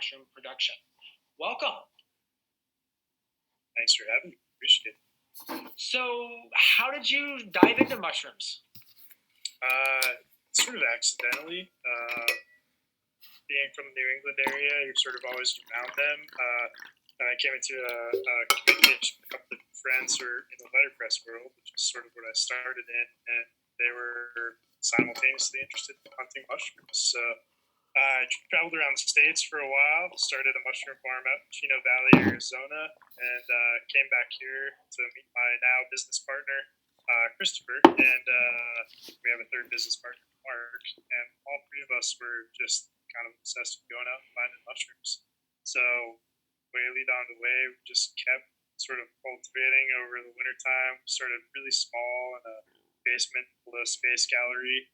mushroom production. Welcome. Thanks for having me. Appreciate it. So, how did you dive into mushrooms? Sort of accidentally. Being from the New England area, you're sort of always around them. And I came into a communication with a couple of friends who are in the letterpress world, which is sort of what I started in, and they were simultaneously interested in hunting mushrooms. So I traveled around the States for a while, started a mushroom farm out in Chino Valley, Arizona, and came back here to meet my now business partner, Christopher, and we have a third business partner, Mark, and all three of us were just kind of obsessed with going out and finding mushrooms. So way lead on the way, we just kept sort of cultivating over the wintertime. We started really small in a basement below Space Gallery,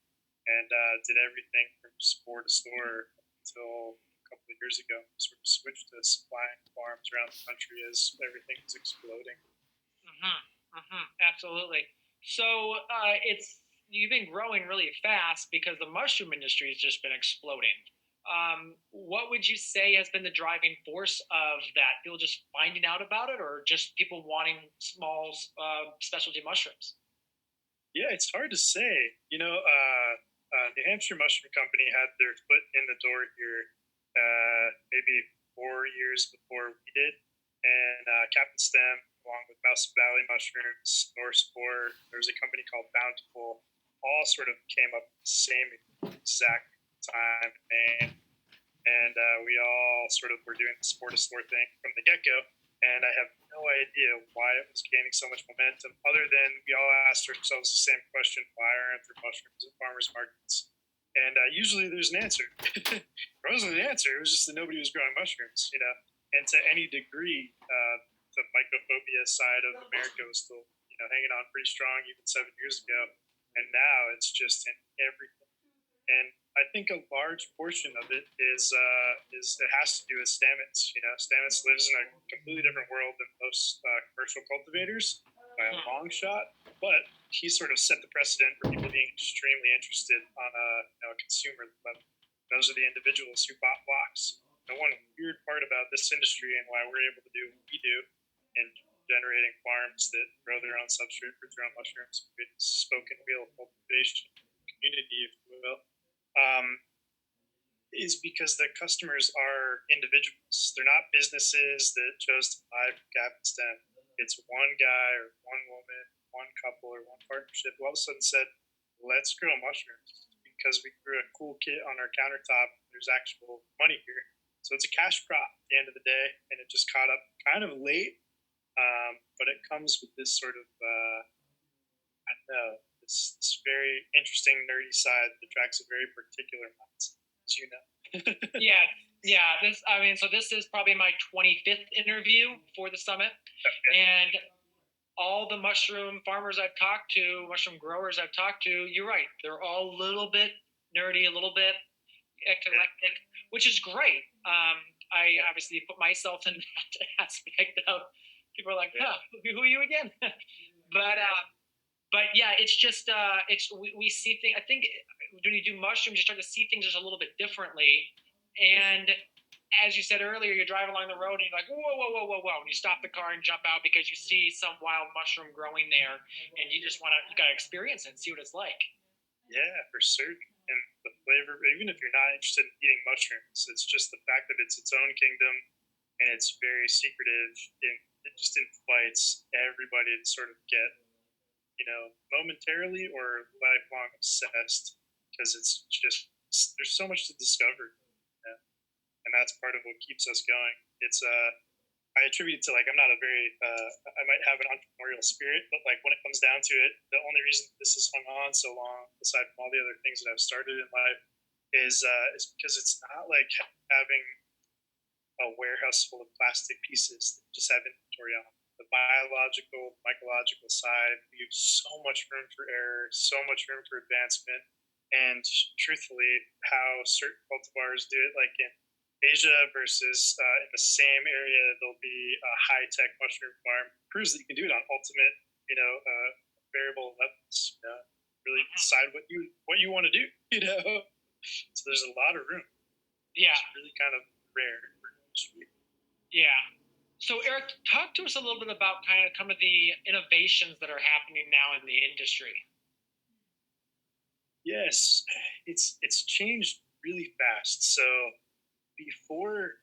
and did everything from spore to store until a couple of years ago. We sort of switched to supplying farms around the country as everything was exploding. Absolutely. So you've been growing really fast because the mushroom industry has just been exploding. What would you say has been the driving force of that? People just finding out about it, or just people wanting small specialty mushrooms? Yeah, it's hard to say. New Hampshire Mushroom Company had their foot in the door here maybe 4 years before we did. And Cap N Stem, along with Mouse Valley Mushrooms, Norspore, there was a company called Bountiful, all sort of came up at the same exact time in Maine. And we all sort of were doing the spore-to-store thing from the get-go. And I have no idea why it was gaining so much momentum, other than we all asked ourselves the same question: why aren't there mushrooms at farmers markets? And usually there's an answer. There wasn't an answer. It was just that nobody was growing mushrooms, And to any degree, the mycophobia side of America was still, hanging on pretty strong even 7 years ago. And now it's just in everything. And I think a large portion of it is it has to do with Stamets. Stamets lives in a completely different world than most commercial cultivators by a long shot, but he sort of set the precedent for people being extremely interested on a consumer level. Those are the individuals who bought blocks. The one weird part about this industry and why we're able to do what we do in generating farms that grow their own substrate for their own mushrooms, spoken wheel cultivation community, if you will, is because the customers are individuals. They're not businesses that chose to buy from Cap N Stem. It's one guy or one woman, one couple or one partnership who all of a sudden said, let's grow mushrooms because we grew a cool kit on our countertop. There's actual money here. So it's a cash crop at the end of the day, and it just caught up kind of late, but it comes with this sort of, I don't know, this very interesting nerdy side that attracts a very particular minds, as you know. yeah. This is probably my 25th interview for the summit, and all the mushroom farmers I've talked to, mushroom growers I've talked to, you're right, they're all a little bit nerdy, a little bit eclectic, which is great. I obviously put myself in that aspect of people are like, who are you again? But yeah, it's just we see things. I think when you do mushrooms, you start to see things just a little bit differently. And as you said earlier, you're driving along the road and you're like, whoa, and you stop the car and jump out because you see some wild mushroom growing there, and you gotta experience it and see what it's like. Yeah, for certain. And the flavor, even if you're not interested in eating mushrooms, it's just the fact that it's its own kingdom and it's very secretive. It just invites everybody to sort of get momentarily or lifelong obsessed, because it's just, there's so much to discover, and that's part of what keeps us going. It's I attribute it to, I'm not a very I might have an entrepreneurial spirit, but when it comes down to it, the only reason this has hung on so long, aside from all the other things that I've started in life, is because it's not like having a warehouse full of plastic pieces that just have inventory on. The biological, mycological side leaves so much room for error, so much room for advancement. And truthfully, how certain cultivars do it, like in Asia versus in the same area, there'll be a high-tech mushroom farm, proves that you can do it on ultimate, variable levels. Really decide what you want to do. So there's a lot of room. Yeah, it's really kind of rare for industry. Yeah. So, Erik, talk to us a little bit about kind of some of the innovations that are happening now in the industry. Yes, it's changed really fast. So before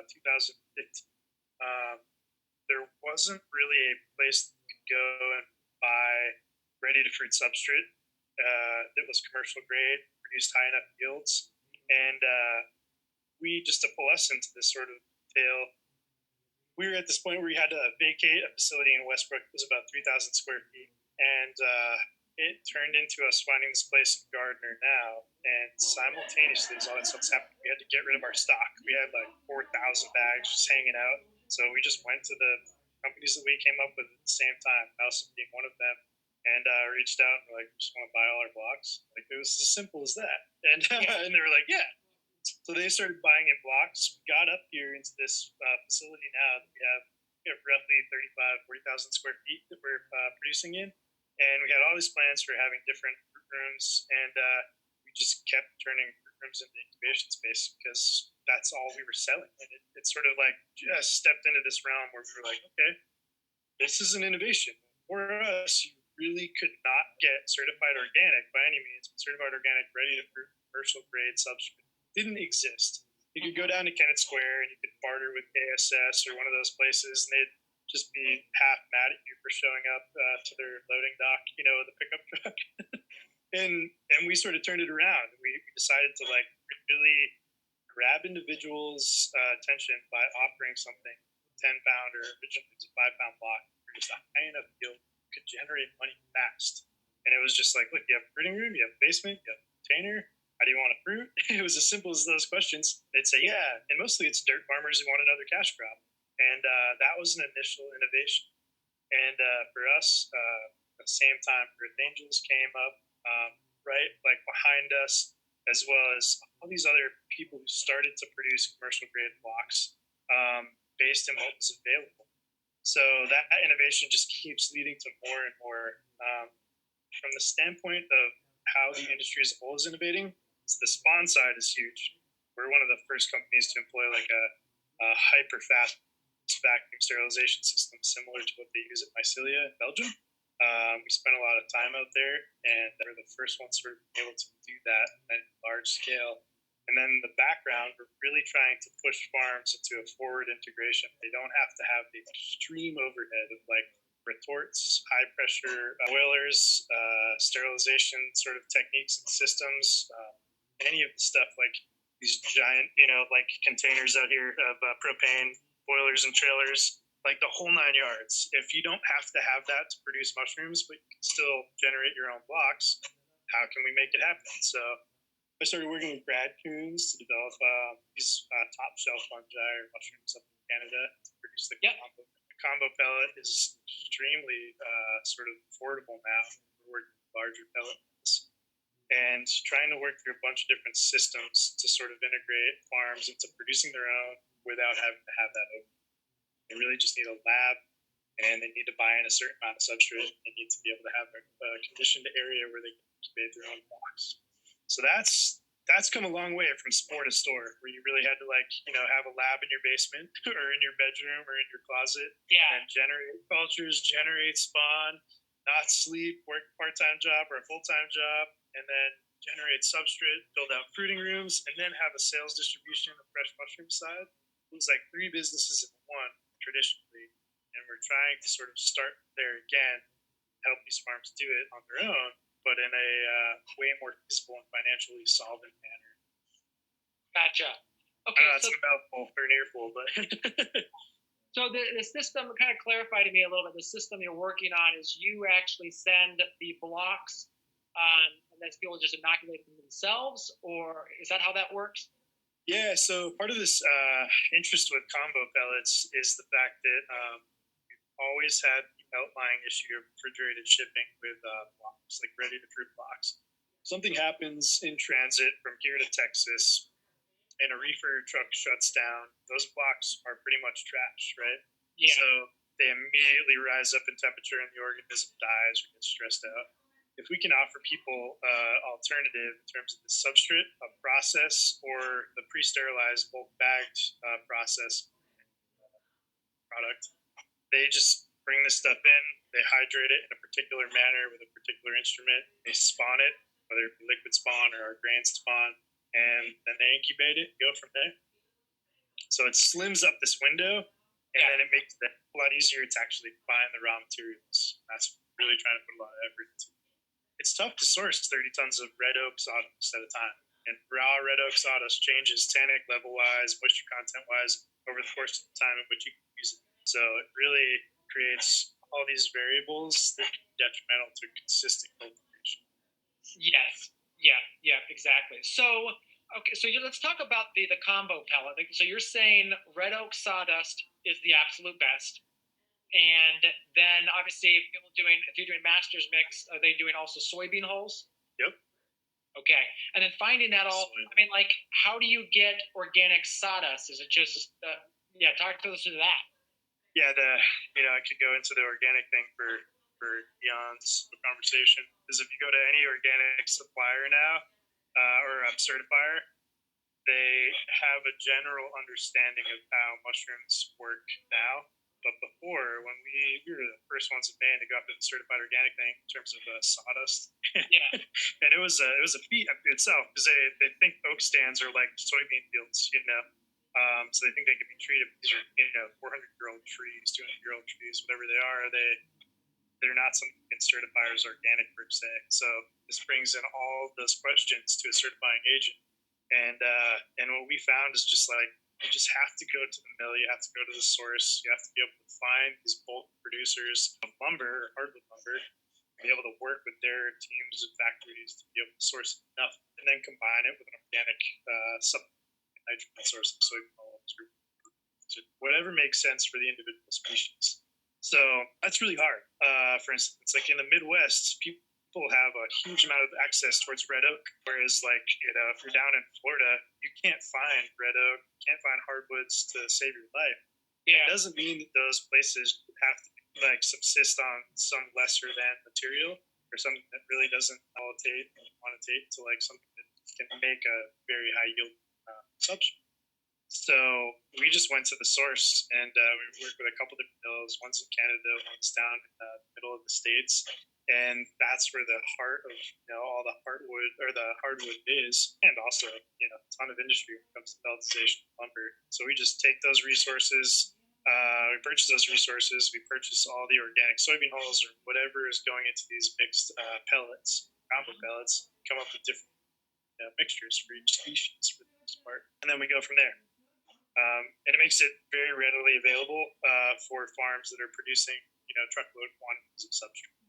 2015, um, there wasn't really a place that you could go and buy ready to fruit substrate that was commercial grade, produced high enough yields, and we just to pull us into this sort of tale. We were at this point where we had to vacate a facility in Westbrook. It was about 3,000 square feet, and it turned into us finding this place in Gardiner now. And simultaneously, as all that stuff's happening, we had to get rid of our stock. We had like 4,000 bags just hanging out. So we just went to the companies that we came up with at the same time, Nelson being one of them, and reached out and were like, we just want to buy all our blocks. Like it was as simple as that. And and they were like, yeah. So they started buying in blocks. We got up here into this facility now that we have roughly 35, 40,000 square feet that we're producing in. And we had all these plans for having different fruit rooms. And we just kept turning fruit rooms into incubation space because that's all we were selling. And it sort of like just stepped into this realm where we were like, okay, this is an innovation. For us, you really could not get certified organic by any means, but certified organic ready to fruit commercial grade substrate didn't exist. You could go down to Kennett Square and you could barter with ASS or one of those places, and they'd just be half mad at you for showing up to their loading dock, the pickup truck. and we sort of turned it around. We decided to like really grab individuals' attention by offering something 10-pound or originally it was a 5-pound block, produced a high enough yield, could generate money fast. And it was just like, look, you have a fruiting room, you have a basement, you have a container. How do you want a fruit? It was as simple as those questions. They'd say, yeah. And mostly it's dirt farmers who want another cash crop. And that was an initial innovation. And for us, at the same time, Earth Angels came up, right, like behind us, as well as all these other people who started to produce commercial grade blocks based on what was available. So that innovation just keeps leading to more and more. From the standpoint of how the industry as a whole is innovating, the spawn side is huge. We're one of the first companies to employ like a hyper fast vacuum sterilization system similar to what they use at Mycological in Belgium. We spent a lot of time out there, and we're the first ones sort of able to do that at large scale. And then the background, we're really trying to push farms into a forward integration. They don't have to have the extreme overhead of like retorts, high pressure boilers, sterilization sort of techniques and systems. Any of the stuff like these giant, like containers out here of propane boilers and trailers, like the whole 9 yards. If you don't have to have that to produce mushrooms, but you can still generate your own blocks, how can we make it happen? So I started working with Brad Coons to develop these top shelf fungi or mushrooms up in Canada to produce the combo. The combo pellet is extremely sort of affordable now. We're working with larger pellets and trying to work through a bunch of different systems to sort of integrate farms into producing their own without having to have that open. They really just need a lab, and they need to buy in a certain amount of substrate. They need to be able to have a conditioned area where they can incubate their own blocks. So that's come a long way from spore to store, where you really had to have a lab in your basement or in your bedroom or in your closet, and generate cultures, generate spawn, not sleep, work a part-time job or a full-time job, and then generate substrate, build out fruiting rooms, and then have a sales distribution on the fresh mushroom side. It was like 3 businesses in one traditionally, and we're trying to sort of start there again, help these farms do it on their own, but in a way more feasible and financially solvent manner. Gotcha. Okay, it's a mouthful or an earful, but so the system, kind of clarify to me a little bit. The system you're working on is you actually send the blocks, and then people just inoculate them themselves, or is that how that works? Yeah. So part of this interest with combo pellets is the fact that we've always had the outlying issue of refrigerated shipping with blocks, like ready to fruit blocks. Something happens in transit from here to Texas, and a reefer truck shuts down. Those blocks are pretty much trash, right? Yeah. So they immediately rise up in temperature, and the organism dies or gets stressed out. if we can offer people alternative in terms of the substrate, a process, or the pre-sterilized bulk bagged process product, they just bring this stuff in, they hydrate it in a particular manner with a particular instrument, they spawn it, whether it be liquid spawn or our grain spawn, and then they incubate it and go from there. So it slims up this window, and then it makes it a lot easier to actually find the raw materials. That's really trying to put a lot of effort into. It's tough to source 30 tons of red oak sawdust at a time. And raw red oak sawdust changes tannic level wise, moisture content wise over the course of the time in which you use it. So it really creates all these variables that can be detrimental to consistent cultivation. Yes. Yeah, exactly. So, okay, so let's talk about the combo pellet. So you're saying red oak sawdust is the absolute best. And then obviously, if you're doing master's mix, are they doing also soybean hulls? Yep. Okay, and then finding that all. I mean, like, how do you get organic sawdust? Is it just talk to us through that. Yeah, I could go into the organic thing for eons of conversation. Because if you go to any organic supplier now, or certifier, they have a general understanding of how mushrooms work now. But before, when we were the first ones in Maine to go up to the certified organic thing in terms of sawdust, Yeah, and it was a feat unto itself because they think oak stands are like soybean fields, so they think they can be treated. These are 400-year-old trees, 200-year-old trees, whatever they are. They're not something you can certify as organic per se. So this brings in all those questions to a certifying agent. And what we found is just like you just have to go to the mill, you have to go to the source, you have to be able to find these bulk producers of lumber or hardwood lumber, be able to work with their teams and factories to be able to source enough, and then combine it with an organic nitrogen source of soybean oil, whatever makes sense for the individual species. So that's really hard. For instance, like in the Midwest, people have a huge amount of access towards red oak, whereas if you're down in Florida, you can't find red oak, you can't find hardwoods to save your life. Yeah. It doesn't mean that those places have to subsist on some lesser than material or something that really doesn't quantitate to something that can make a very high yield substrate. So we just went to the source, and we worked with a couple different mills. One's in Canada, one's down in the middle of the States, and that's where the heart of all the hardwood is, and also a ton of industry when it comes to pelletization of lumber. So we just take those resources, we purchase those resources, we purchase all the organic soybean hulls or whatever is going into these mixed pellets, combo pellets, come up with different mixtures for each species for the most part, and then we go from there. And it makes it very readily available for farms that are producing, truckload quantities of substrate.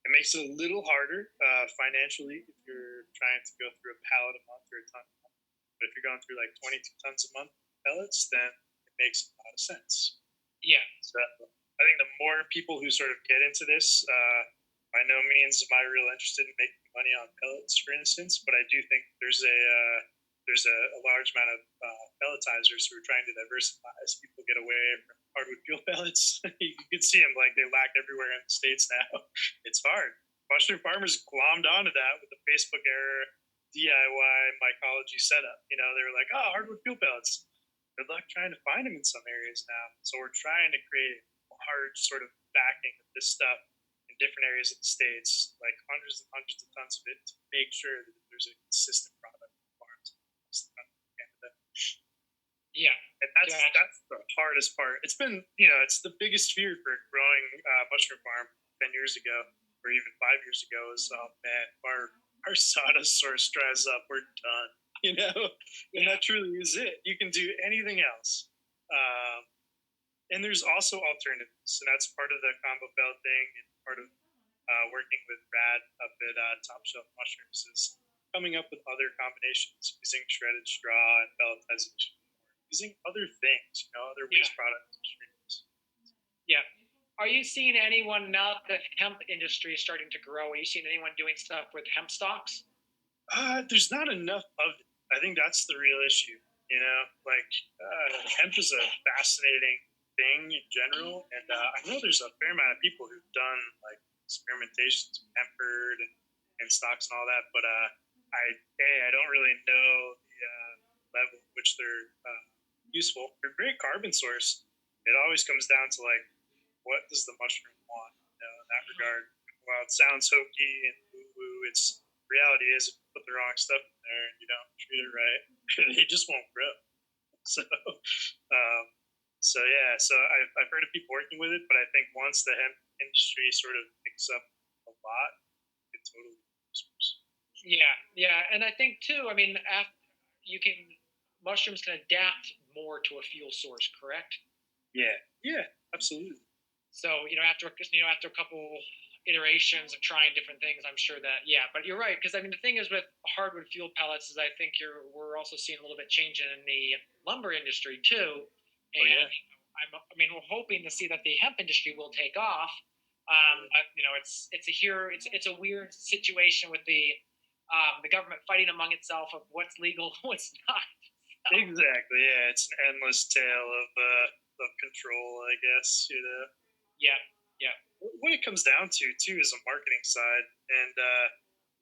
It makes it a little harder financially if you're trying to go through a pallet a month or a ton a month. But if you're going through 22 tons a month pellets, then it makes a lot of sense. Yeah. So I think the more people who sort of get into this, by no means am I real interested in making money on pellets, for instance, but I do think there's a large amount of pelletizers who are trying to diversify as people get away from hardwood fuel pellets. You can see them they lack everywhere in the States now. It's hard. Mushroom farmers glommed onto that with the Facebook era DIY mycology setup. They were like, oh, hardwood fuel pellets. Good luck trying to find them in some areas now. So we're trying to create a hard sort of backing of this stuff in different areas of the States, like hundreds and hundreds of tons of it, to make sure that there's a consistent product. Yeah, and that's the hardest part. It's been, it's the biggest fear for growing mushroom farm 10 years ago, or even 5 years ago. Is man, our sawdust source dries up, we're done. And that truly is it. You can do anything else, and there's also alternatives, and that's part of the combo pellet thing, and part of working with Brad up at Top Shelf Mushrooms is coming up with other combinations using shredded straw and pelletization, using other things, other waste products. Yeah. Are you seeing anyone now that the hemp industry is starting to grow? Are you seeing anyone doing stuff with hemp stalks? There's not enough of it. I think that's the real issue. Hemp is a fascinating thing in general, and I know there's a fair amount of people who've done experimentations with hemp herd and and stocks and all that. But I don't really know the level at which they're useful. They're a great carbon source. It always comes down to like, what does the mushroom want? In that regard, while it sounds hokey and woo woo, its reality is if you put the wrong stuff in there and you don't treat it right, it just won't grow. So, I've heard of people working with it, but I think once the hemp industry sort of picks up a lot, it totally disappears. Yeah, and I think too. I mean, you can mushrooms can adapt more to a fuel source, correct? Yeah, absolutely. So after after a couple iterations of trying different things, I'm sure that yeah. But you're right, because I mean the thing is with hardwood fuel pellets is I think we're also seeing a little bit changing in the lumber industry too, and I mean we're hoping to see that the hemp industry will take off. But it's a weird situation with the government fighting among itself of what's legal, what's not. Exactly. Yeah, it's an endless tale of control, I guess. Yeah, yeah, What it comes down to too is a marketing side, and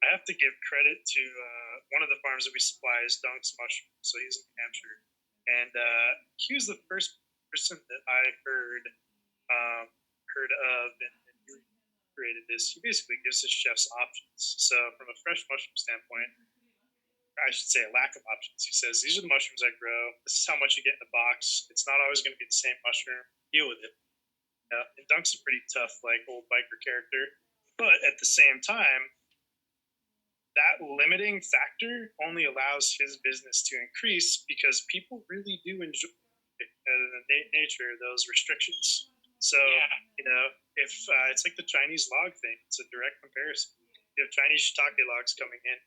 I have to give credit to one of the farms that we supply is Dunk's Mushroom. So he's in New Hampshire, and he was the first person that I heard of, and he created this. He basically gives his chefs options. So from a fresh mushroom standpoint, I should say a lack of options. He says, these are the mushrooms I grow. This is how much you get in a box. It's not always going to be the same mushroom. Deal with it. And Dunk's a pretty tough, like, old biker character. But at the same time, that limiting factor only allows his business to increase because people really do enjoy the nature of those restrictions. So, if it's like the Chinese log thing, it's a direct comparison. You have Chinese shiitake logs coming in,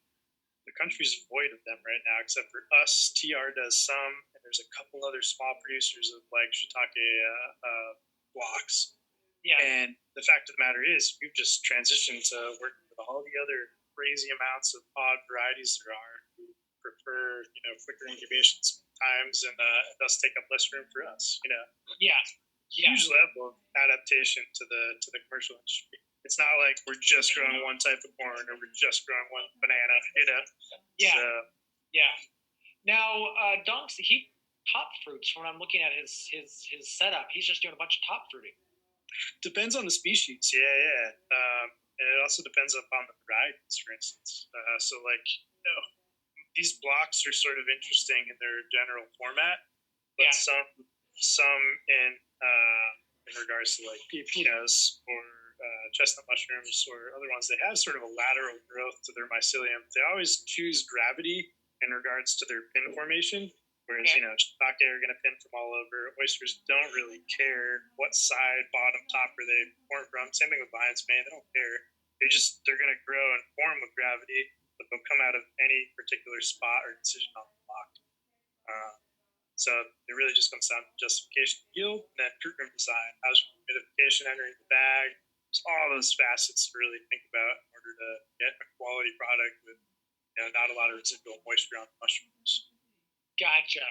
the country's void of them right now, except for us. TR does some, and there's a couple other small producers of like shiitake blocks. Yeah. And the fact of the matter is, we've just transitioned to working with all the other crazy amounts of odd varieties there are who prefer, quicker incubation times and thus take up less room for us. Yeah. Huge level of adaptation to the commercial industry. It's not like we're just growing one type of corn or we're just growing one banana, Yeah. So, yeah. Now, Dunks, he top fruits. When I'm looking at his setup, he's just doing a bunch of top fruiting. Depends on the species. Yeah. And it also depends upon the varieties, for instance. So, like, these blocks are sort of interesting in their general format, but some in regards to like pepinos or chestnut mushrooms or other ones, they have sort of a lateral growth to their mycelium. They always choose gravity in regards to their pin formation, whereas shiitake are going to pin from all over. Oysters don't really care what side, bottom, top are they form from. Same thing with lion's mane; they don't care. They're going to grow and form with gravity, but they'll come out of any particular spot or decision on the block. So it really just comes down to justification of yield and then fruit room design. How's humidification entering the bag? There's all those facets to really think about in order to get a quality product with not a lot of residual moisture on the mushrooms. Gotcha.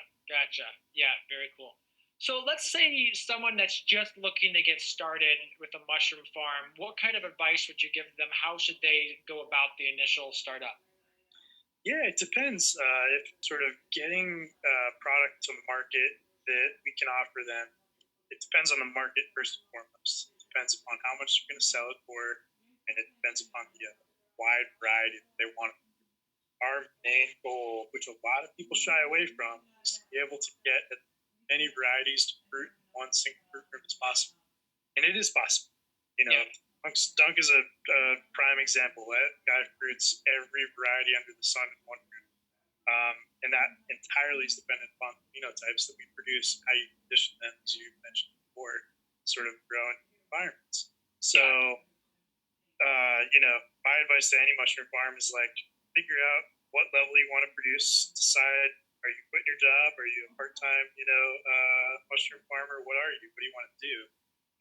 Yeah, very cool. So let's say someone that's just looking to get started with a mushroom farm, what kind of advice would you give them? How should they go about the initial startup? Yeah, it depends. If sort of getting product to market that we can offer them, it depends on the market first and foremost. It depends upon how much you're going to sell it for, and it depends upon the wide variety that they want. Our main goal, which a lot of people shy away from, is to be able to get as many varieties to fruit in one single fruit room as possible. And it is possible. Dunk is a prime example. That guy fruits every variety under the sun in one room. And that entirely is dependent upon the phenotypes that we produce, how you condition them, as you mentioned before, sort of grow in environments. So, my advice to any mushroom farm is like, figure out what level you want to produce, decide, are you quitting your job? Are you a part-time, mushroom farmer? What are you? What do you want to do?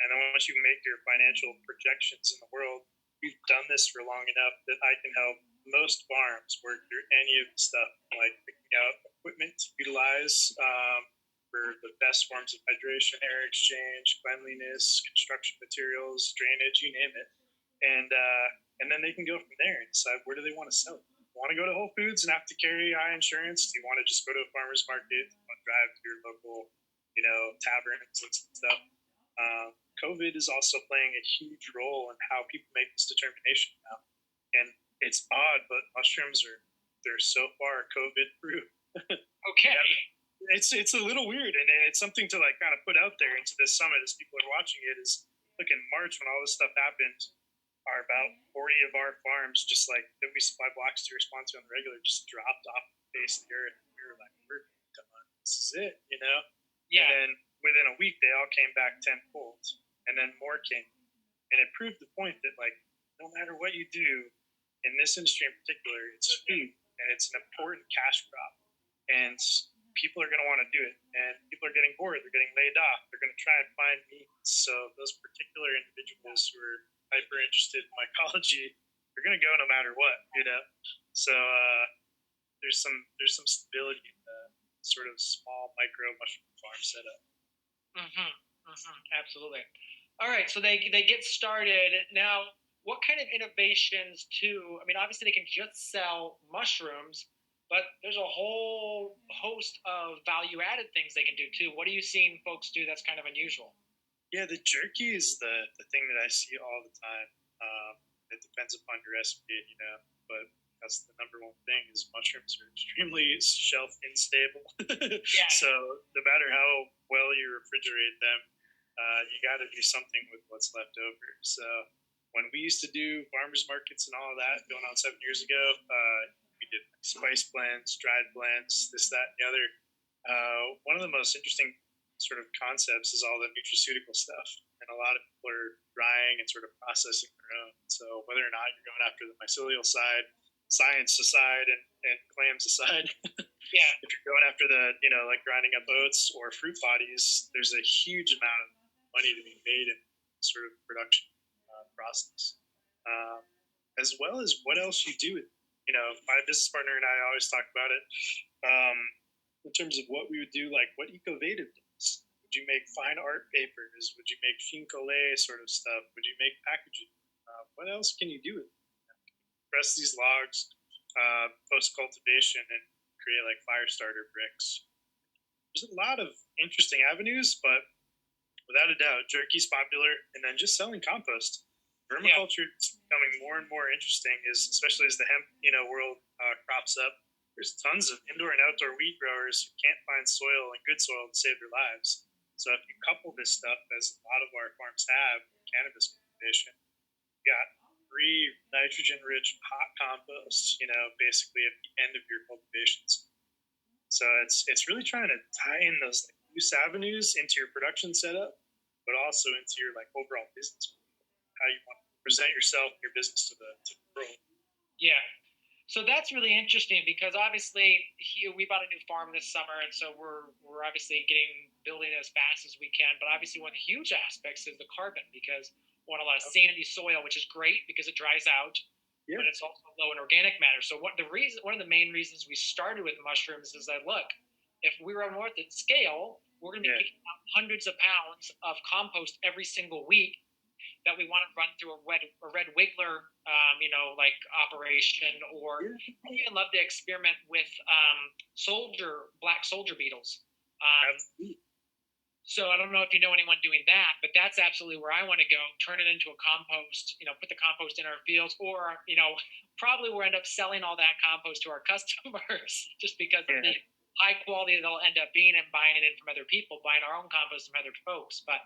And then once you make your financial projections in the world, we've done this for long enough that I can help most farms work through any of the stuff, like picking out equipment to utilize for the best forms of hydration, air exchange, cleanliness, construction materials, drainage, you name it. And and then they can go from there and decide where do they want to sell it. Want to go to Whole Foods and have to carry high insurance? Do you want to just go to a farmer's market? Do you want to drive to your local, taverns and stuff? COVID is also playing a huge role in how people make this determination now. And it's odd, but mushrooms they're so far COVID proof. Okay. It's a little weird, and it's something to like kind of put out there into this summit as people are watching it. Is look in March when all this stuff happened, are about 40 of our farms, just like that we supply blocks to respond to on the regular, just dropped off the face of the earth. We were like, we're done. This is it, Yeah. And then within a week, they all came back tenfold, and then more came, and it proved the point that like no matter what you do in this industry in particular, it's food and it's an important cash crop, and people are going to want to do it, and people are getting bored, they're getting laid off, they're going to try and find means. So those particular individuals who are hyper interested in mycology, they're going to go no matter what, So there's some stability in the sort of small micro mushroom farm setup. Absolutely. All right, so they get started now. What kind of innovations too? I mean, obviously they can just sell mushrooms, but there's a whole host of value-added things they can do too. What are you seeing folks do that's kind of unusual? Yeah, the jerky is the thing that I see all the time. It depends upon your recipe, but that's the number one thing is mushrooms are extremely shelf unstable. So no matter how well you refrigerate them, you got to do something with what's left over. So when we used to do farmers markets and all of that going on 7 years ago, we did like spice blends, dried blends, this, that, and the other. One of the most interesting sort of concepts is all the nutraceutical stuff, and a lot of people are drying and sort of processing their own. So whether or not you're going after the mycelial side, science aside, and clams aside, if you're going after the like grinding up oats or fruit bodies, there's a huge amount of money to be made in sort of production process, as well as what else you do. My business partner and I always talk about it. In terms of what we would do, like what Ecovative does. Would you make fine art papers? Would you make fin collet sort of stuff? Would you make packaging? What else can you do with it? Press these logs post cultivation and create like fire starter bricks. There's a lot of interesting avenues, but without a doubt, jerky's popular, and then just selling compost. Vermiculture is becoming more and more interesting, especially as the hemp world crops up. There's tons of indoor and outdoor weed growers who can't find soil and good soil to save their lives. So if you couple this stuff, as a lot of our farms have, cannabis cultivation, you got free nitrogen-rich hot compost, basically at the end of your cultivations. So it's really trying to tie in those like loose avenues into your production setup, but also into your like overall business, how you want to present yourself and your business to the world. Yeah. So that's really interesting because obviously we bought a new farm this summer, and so we're obviously building as fast as we can. But obviously, one of the huge aspects is the carbon because we want a lot of sandy soil, which is great because it dries out, but it's also low in organic matter. So one of the main reasons we started with mushrooms is that look, if we were north at scale, we're going to be picking out hundreds of pounds of compost every single week that we want to run through a red wiggler, like operation, or we even love to experiment with black soldier beetles. So I don't know if you know anyone doing that, but that's absolutely where I want to go. Turn it into a compost, put the compost in our fields, or probably we'll end up selling all that compost to our customers just because of the high quality they'll end up being and buying it in from other people, buying our own compost from other folks. But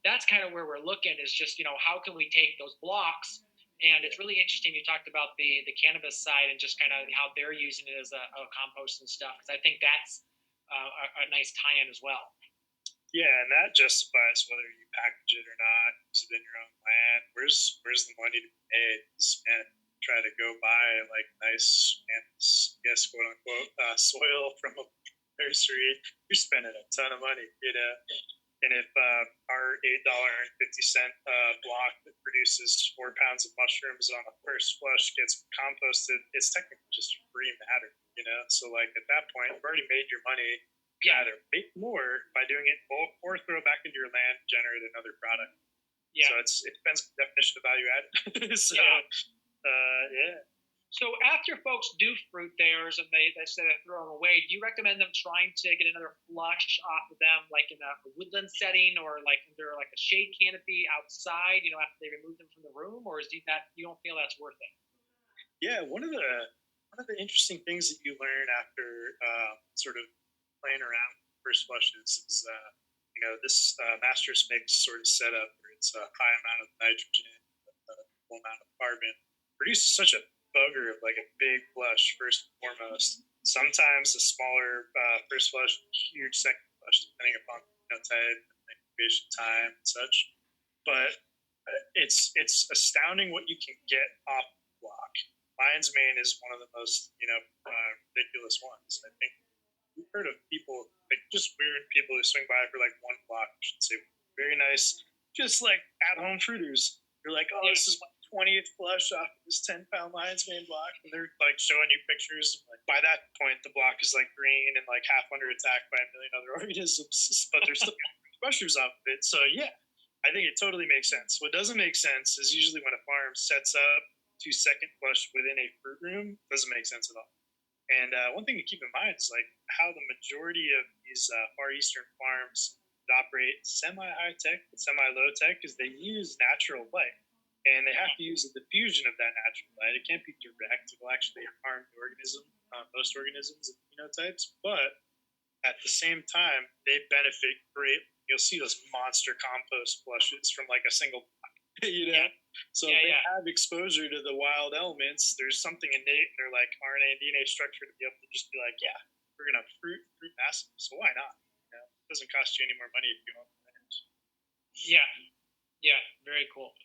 that's kind of where we're looking is just, how can we take those blocks? And it's really interesting. You talked about the cannabis side and just kind of how they're using it as a compost and stuff. Because I think that's a nice tie-in as well. Yeah, and that justifies whether you package it or not. Use it in your own land. Where's the money to be made? Spent try to go buy like nice, quote unquote, soil from a nursery. You're spending a ton of money, And if our $8.50 block that produces 4 pounds of mushrooms on a first flush gets composted, it's technically just free matter, So like at that point, you've already made your money. You either make more by doing it in bulk or throw it back into your land, generate another product. Yeah. So it depends on the definition of value added. So Yeah. yeah. So after folks do fruit theirs and they say they throw them away, do you recommend them trying to get another flush off of them, like in a woodland setting, or like under like a shade canopy outside? After they remove them from the room, or is that you don't feel that's worth it? Yeah, one of the interesting things that you learn after sort of playing around with first flushes is this master's mix sort of setup where it's a high amount of nitrogen, a low amount of carbon, produces such a bugger of like a big flush first and foremost. Sometimes a smaller first flush, huge second flush, depending upon type, incubation time, and such. But it's astounding what you can get off the block. Lion's mane is one of the most ridiculous ones. I think we've heard of people like just weird people who swing by for like one block. I should say very nice, just like at home fruiters. They're like, oh, this is my 20th flush off of this 10-pound lion's mane block, and they're like showing you pictures. Like, by that point, the block is like green and like half under attack by a million other organisms, but they're still mushers off of it. So yeah, I think it totally makes sense. What doesn't make sense is usually when a farm sets up to second flush within a fruit room, doesn't make sense at all. And one thing to keep in mind is like how the majority of these far eastern farms that operate semi-high tech but semi-low tech is they use natural light, and they have to use a diffusion of that natural light. It can't be direct; it will actually harm the organism, most organisms and phenotypes. But at the same time, they benefit greatly. You'll see those monster compost flushes from like a single block, So if they have exposure to the wild elements, there's something innate in their like RNA and DNA structure to be able to just be like, yeah, we're gonna fruit massive. So why not? It doesn't cost you any more money if you own the land. Yeah, yeah, very cool.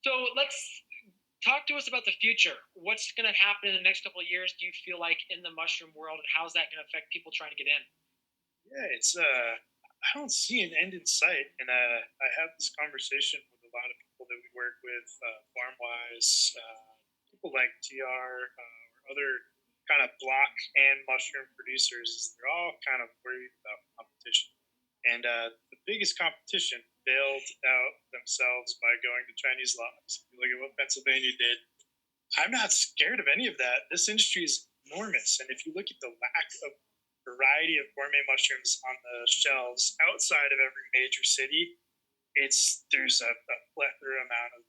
So let's talk to us about the future. What's going to happen in the next couple of years? Do you feel like in the mushroom world, and how's that going to affect people trying to get in? Yeah, it's I don't see an end in sight, and I have this conversation with a lot of people that we work with, farm wise, people like TR or other kind of block and mushroom producers. They're all kind of worried about competition, and the biggest competition bailed out themselves by going to Chinese logs. Look at what Pennsylvania did. I'm not scared of any of that. This industry is enormous, and if you look at the lack of variety of gourmet mushrooms on the shelves outside of every major city, there's a plethora amount of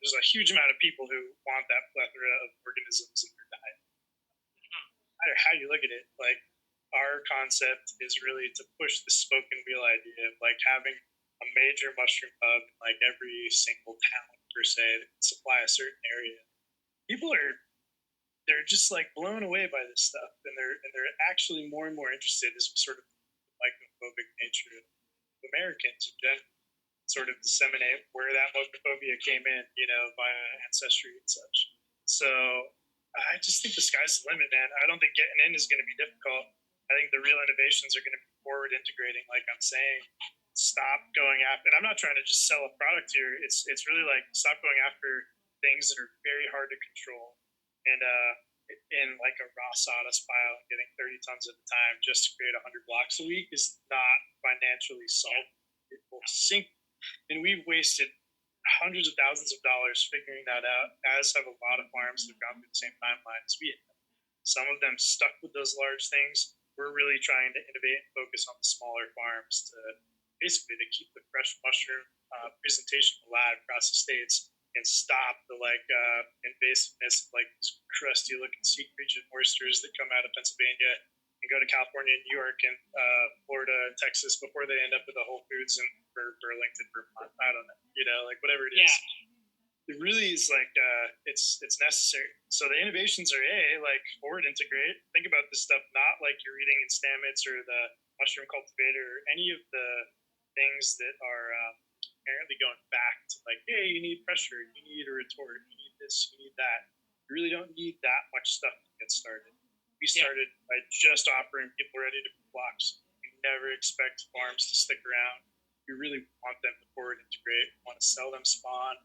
there's a huge amount of people who want that plethora of organisms in their diet. No matter how you look at it, like our concept is really to push the spoken wheel idea of like having a major mushroom hub in like every single town per se that can supply a certain area. People are they're just like blown away by this stuff, and they're actually more and more interested as sort of the mycophobic nature of Americans in general sort of disseminate where that mycophobia came in, via ancestry and such. So I just think the sky's the limit, man. I don't think getting in is going to be difficult. I think the real innovations are going to be forward integrating, like I'm saying. Stop going after, and I'm not trying to just sell a product here. It's really like stop going after things that are very hard to control, and in like a raw sawdust pile and getting 30 tons at a time just to create 100 blocks a week is not financially solvable. It will sink, and we've wasted hundreds of thousands of dollars figuring that out, as have a lot of farms that have gone through the same timeline as we have. Some of them stuck with those large things. We're really trying to innovate and focus on the smaller farms to basically to keep the fresh mushroom presentation alive across the states and stop the invasiveness of like these crusty looking sea creature oysters that come out of Pennsylvania and go to California and New York and Florida and Texas before they end up at the Whole Foods in Burlington, Vermont. I don't know, like whatever it is. It really is like it's necessary. So the innovations are like forward integrate. Think about this stuff not like you're reading in Stamets or the Mushroom Cultivator or any of the things that are apparently going back to like, hey, you need pressure, you need a retort, you need this, you need that. You really don't need that much stuff to get started. We started by just offering people ready to put blocks. We never expect farms to stick around. We really want them to forward integrate. We want to sell them spawn,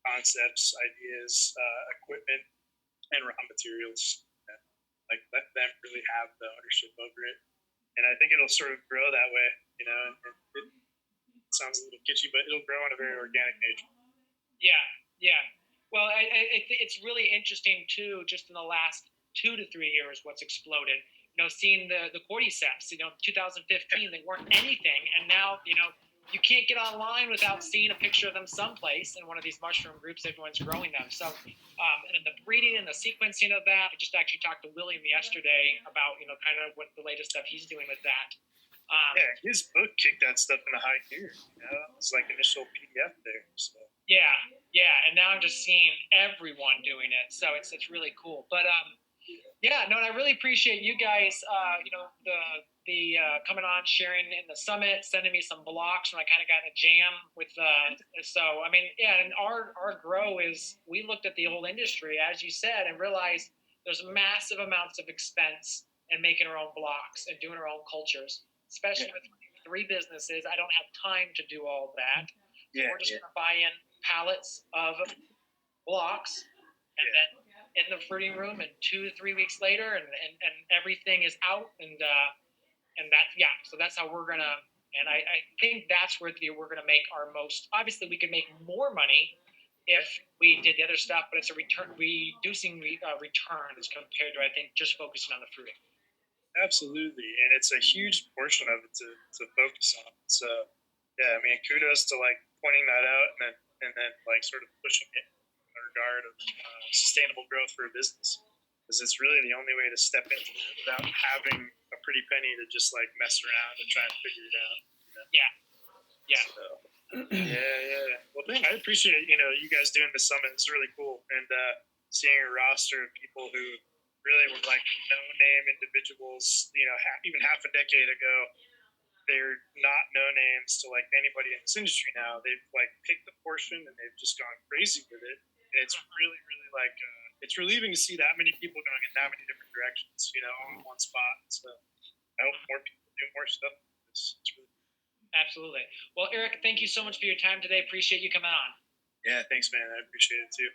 concepts, ideas, equipment, and raw materials. Like let them really have the ownership over it. And I think it'll sort of grow that way, and it sounds a little kitschy, but it'll grow in a very organic nature. Yeah, yeah. Well, it's really interesting too. Just in the last 2 to 3 years, what's exploded. Seeing the Cordyceps. 2015 they weren't anything, and now you can't get online without seeing a picture of them someplace in one of these mushroom groups. Everyone's growing them. So, and the breeding and the sequencing of that. I just actually talked to William yesterday about kind of what the latest stuff he's doing with that. Yeah, his book kicked that stuff into high gear. It's like initial PDF there. So. Yeah, yeah, and now I'm just seeing everyone doing it, so it's really cool. But yeah, no, and I really appreciate you guys, the coming on, sharing in the summit, sending me some blocks when I kind of got in a jam with. So I mean, yeah, and our grow is we looked at the whole industry as you said and realized there's massive amounts of expense in making our own blocks and doing our own cultures, especially with 3 businesses. I don't have time to do all that. So we're just going to buy in pallets of blocks and then in the fruiting room, and 2 to 3 weeks later, and everything is out, and so that's how we're gonna. And I think that's where we're gonna make our most. Obviously, we can make more money if we did the other stuff, but it's a reducing return as compared to I think just focusing on the fruiting. Absolutely, and it's a huge portion of it to focus on. So yeah, I mean, kudos to like pointing that out and then like sort of pushing it in regard of sustainable growth for a business, because it's really the only way to step into it without having a pretty penny to just like mess around and try and figure it out. Yeah. So, yeah. Well, I appreciate you guys doing the summit. It's really cool, and seeing a roster of people who really were like no-name individuals. Even half a decade ago, they're not no names to like anybody in this industry now. They've like picked a portion and they've just gone crazy with it, and it's really, really like it's relieving to see that many people going in that many different directions, on one spot. So I hope more people do more stuff. It's really absolutely. Well, Erik, thank you so much for your time today. Appreciate you coming on. Yeah, thanks, man. I appreciate it too.